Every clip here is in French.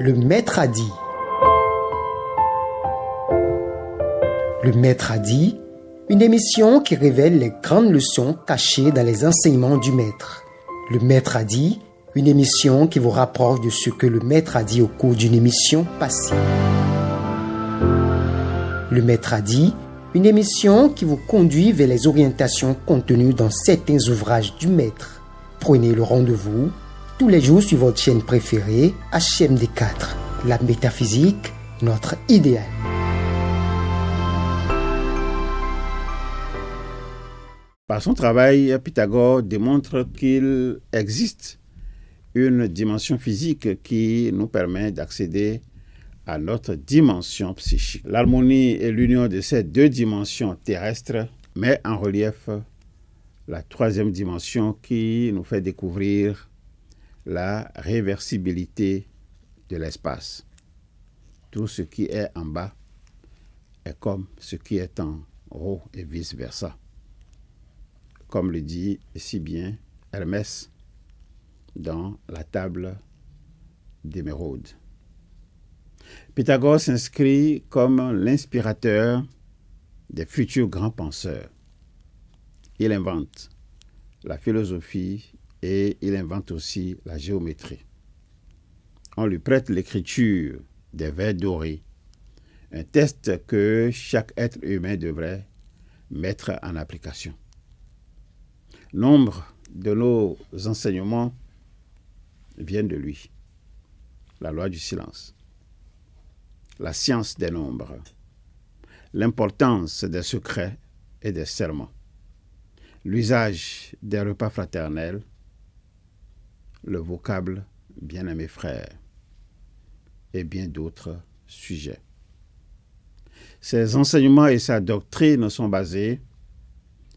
Le maître a dit. Le maître a dit, une émission qui révèle les grandes leçons cachées dans les enseignements du maître. Le maître a dit, une émission qui vous rapproche de ce que le maître a dit au cours d'une émission passée. Le maître a dit, une émission qui vous conduit vers les orientations contenues dans certains ouvrages du maître. Prenez le rendez-vous tous les jours sur votre chaîne préférée, HMD4, la métaphysique, notre idéal. Par son travail, Pythagore démontre qu'il existe une dimension physique qui nous permet d'accéder à notre dimension psychique. L'harmonie et l'union de ces deux dimensions terrestres met en relief la troisième dimension qui nous fait découvrir la réversibilité de l'espace. Tout ce qui est en bas est comme ce qui est en haut et vice-versa. Comme le dit si bien Hermès dans la table d'émeraude. Pythagore s'inscrit comme l'inspirateur des futurs grands penseurs. Il invente la philosophie et il invente aussi la géométrie. On lui prête l'écriture des vers dorés, un test que chaque être humain devrait mettre en application. Nombre de nos enseignements viennent de lui. La loi du silence, la science des nombres, l'importance des secrets et des serments, l'usage des repas fraternels, le vocable « bien-aimé frère » et bien d'autres sujets. Ses enseignements et sa doctrine sont basés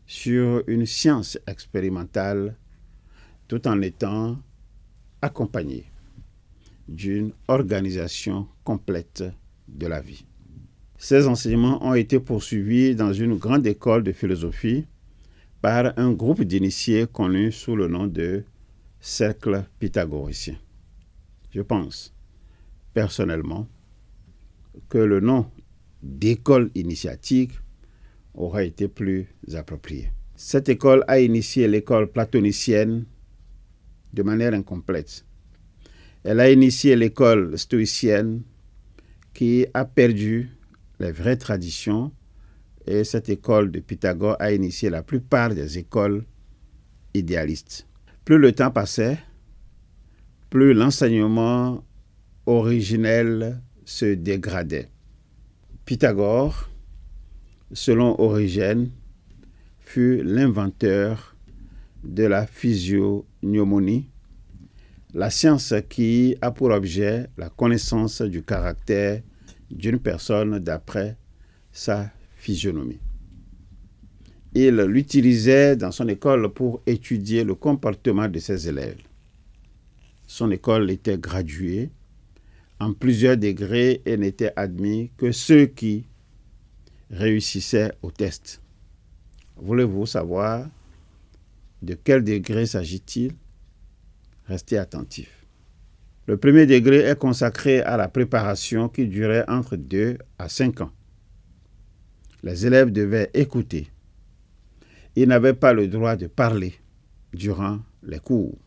sur une science expérimentale tout en étant accompagnés d'une organisation complète de la vie. Ces enseignements ont été poursuivis dans une grande école de philosophie par un groupe d'initiés connu sous le nom de cercle pythagoricien. Je pense, personnellement, que le nom d'école initiatique aurait été plus approprié. Cette école a initié l'école platonicienne de manière incomplète. Elle a initié l'école stoïcienne qui a perdu les vraies traditions et cette école de Pythagore a initié la plupart des écoles idéalistes. Plus le temps passait, plus l'enseignement originel se dégradait. Pythagore, selon Origène, fut l'inventeur de la physiognomonie, la science qui a pour objet la connaissance du caractère d'une personne d'après sa physionomie. Il l'utilisait dans son école pour étudier le comportement de ses élèves. Son école était graduée en plusieurs degrés et n'était admis que ceux qui réussissaient au test. Voulez-vous savoir de quel degré s'agit-il? Restez attentifs. Le premier degré est consacré à la préparation qui durait entre 2 à 5 ans. Les élèves devaient écouter. Ils n'avaient pas le droit de parler durant les cours.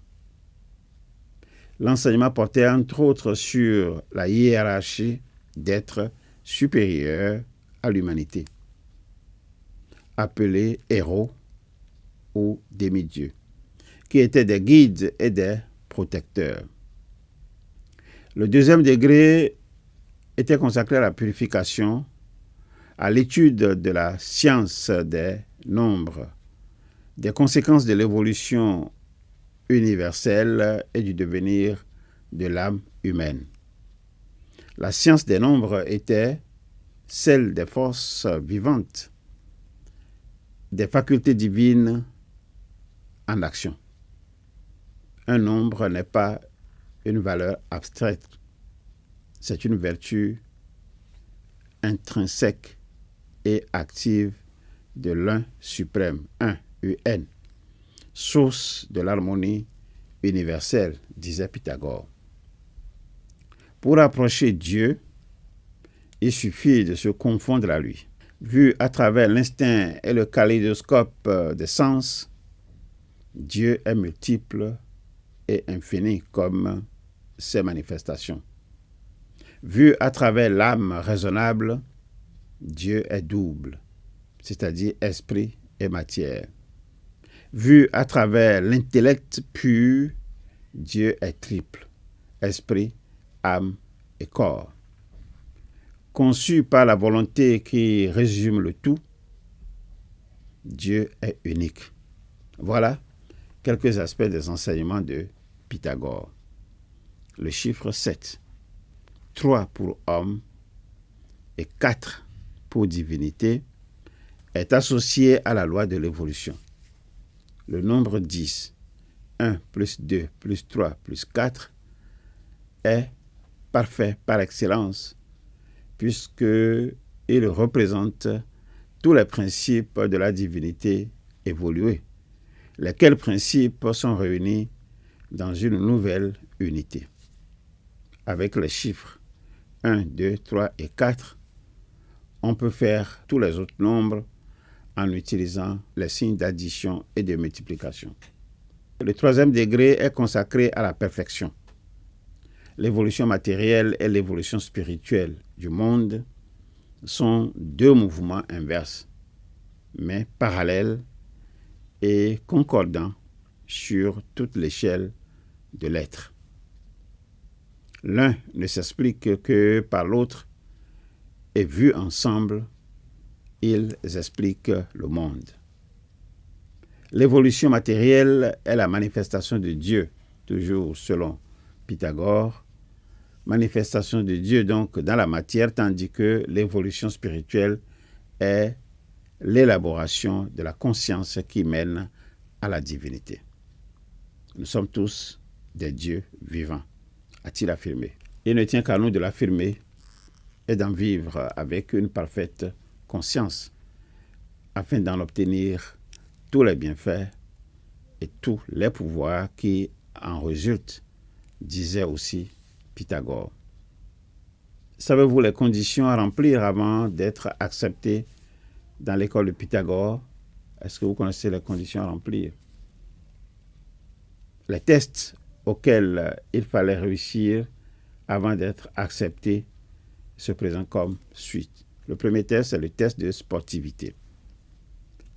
L'enseignement portait entre autres sur la hiérarchie d'êtres supérieurs à l'humanité, appelés héros ou demi-dieux, qui étaient des guides et des protecteurs. Le deuxième degré était consacré à la purification, à l'étude de la science des nombres, des conséquences de l'évolution universelle et du devenir de l'âme humaine. La science des nombres était celle des forces vivantes, des facultés divines en action. Un nombre n'est pas une valeur abstraite, c'est une vertu intrinsèque et active de l'un suprême, un, UN, source de l'harmonie universelle, disait Pythagore. Pour approcher Dieu, il suffit de se confondre à lui. Vu à travers l'instinct et le kaléidoscope des sens, Dieu est multiple et infini comme ses manifestations. Vu à travers l'âme raisonnable, Dieu est double, c'est-à-dire esprit et matière. Vu à travers l'intellect pur, Dieu est triple, esprit, âme et corps. Conçu par la volonté qui résume le tout, Dieu est unique. Voilà quelques aspects des enseignements de Pythagore. Le chiffre 7, 3 pour homme et 4 pour divinité, est associé à la loi de l'évolution. Le nombre 10, 1 plus 2 plus 3 plus 4, est parfait par excellence, puisqu'il représente tous les principes de la divinité évoluée, lesquels principes sont réunis dans une nouvelle unité. Avec les chiffres 1, 2, 3 et 4, on peut faire tous les autres nombres en utilisant les signes d'addition et de multiplication. Le troisième degré est consacré à la perfection. L'évolution matérielle et l'évolution spirituelle du monde sont deux mouvements inverses, mais parallèles et concordants sur toute l'échelle de l'être. L'un ne s'explique que par l'autre, et vus ensemble, ils expliquent le monde. L'évolution matérielle est la manifestation de Dieu, toujours selon Pythagore, manifestation de Dieu donc dans la matière, tandis que l'évolution spirituelle est l'élaboration de la conscience qui mène à la divinité. Nous sommes tous des dieux vivants, a-t-il affirmé. Il ne tient qu'à nous de l'affirmer et d'en vivre avec une parfaite conscience, afin d'en obtenir tous les bienfaits et tous les pouvoirs qui en résultent, disait aussi Pythagore. Savez-vous les conditions à remplir avant d'être accepté dans l'école de Pythagore? Est-ce que vous connaissez les conditions à remplir? Les tests auxquels il fallait réussir avant d'être accepté se présentent comme suit. Le premier test, c'est le test de sportivité.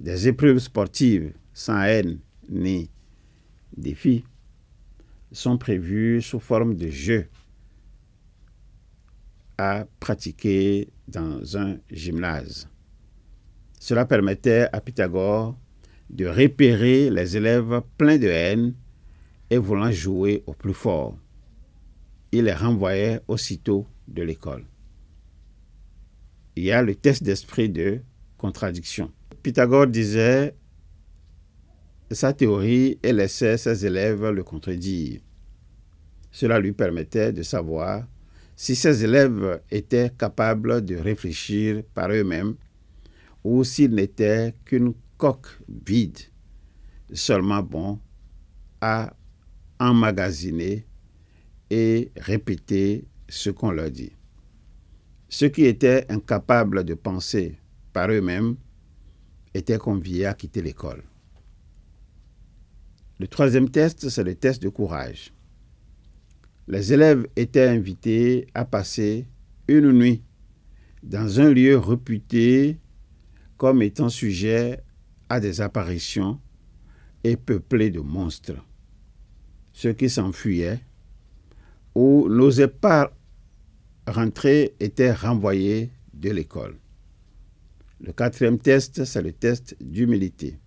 Des épreuves sportives sans haine ni défi sont prévues sous forme de jeux à pratiquer dans un gymnase. Cela permettait à Pythagore de repérer les élèves pleins de haine et voulant jouer au plus fort. Il les renvoyait aussitôt de l'école. Il y a le test d'esprit de contradiction. Pythagore disait sa théorie et laissait ses élèves le contredire. Cela lui permettait de savoir si ses élèves étaient capables de réfléchir par eux-mêmes ou s'ils n'étaient qu'une coque vide, seulement bons à emmagasiner et répéter ce qu'on leur dit. Ceux qui étaient incapables de penser par eux-mêmes étaient conviés à quitter l'école. Le troisième test, c'est le test de courage. Les élèves étaient invités à passer une nuit dans un lieu réputé comme étant sujet à des apparitions et peuplé de monstres. Ceux qui s'enfuyaient ou n'osaient pas rentrer étaient renvoyés de l'école. Le quatrième test, c'est le test d'humilité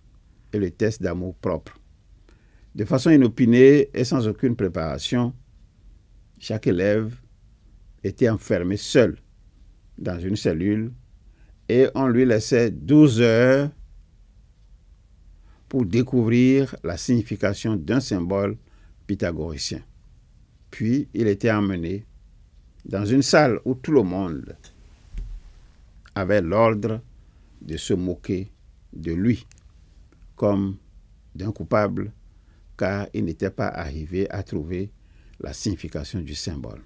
et le test d'amour-propre. De façon inopinée et sans aucune préparation, chaque élève était enfermé seul dans une cellule et on lui laissait 12 heures pour découvrir la signification d'un symbole pythagoricien. Puis, il était emmené dans une salle où tout le monde avait l'ordre de se moquer de lui comme d'un coupable, car il n'était pas arrivé à trouver la signification du symbole.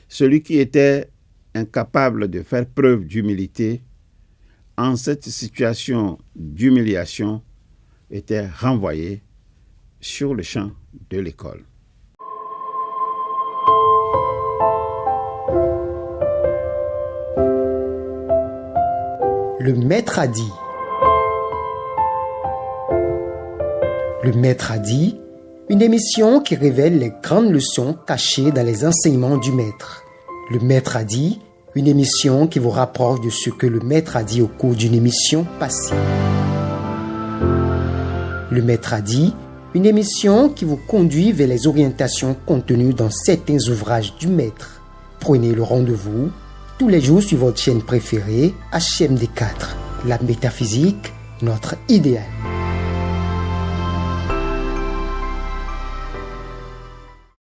Celui qui était incapable de faire preuve d'humilité en cette situation d'humiliation était renvoyé sur le champ de l'école. Le maître a dit. Le maître a dit, une émission qui révèle les grandes leçons cachées dans les enseignements du maître. Le maître a dit, une émission qui vous rapproche de ce que le maître a dit au cours d'une émission passée. Le maître a dit, une émission qui vous conduit vers les orientations contenues dans certains ouvrages du maître. Prenez le rendez-vous tous les jours sur votre chaîne préférée, HMD4. La métaphysique, notre idéal.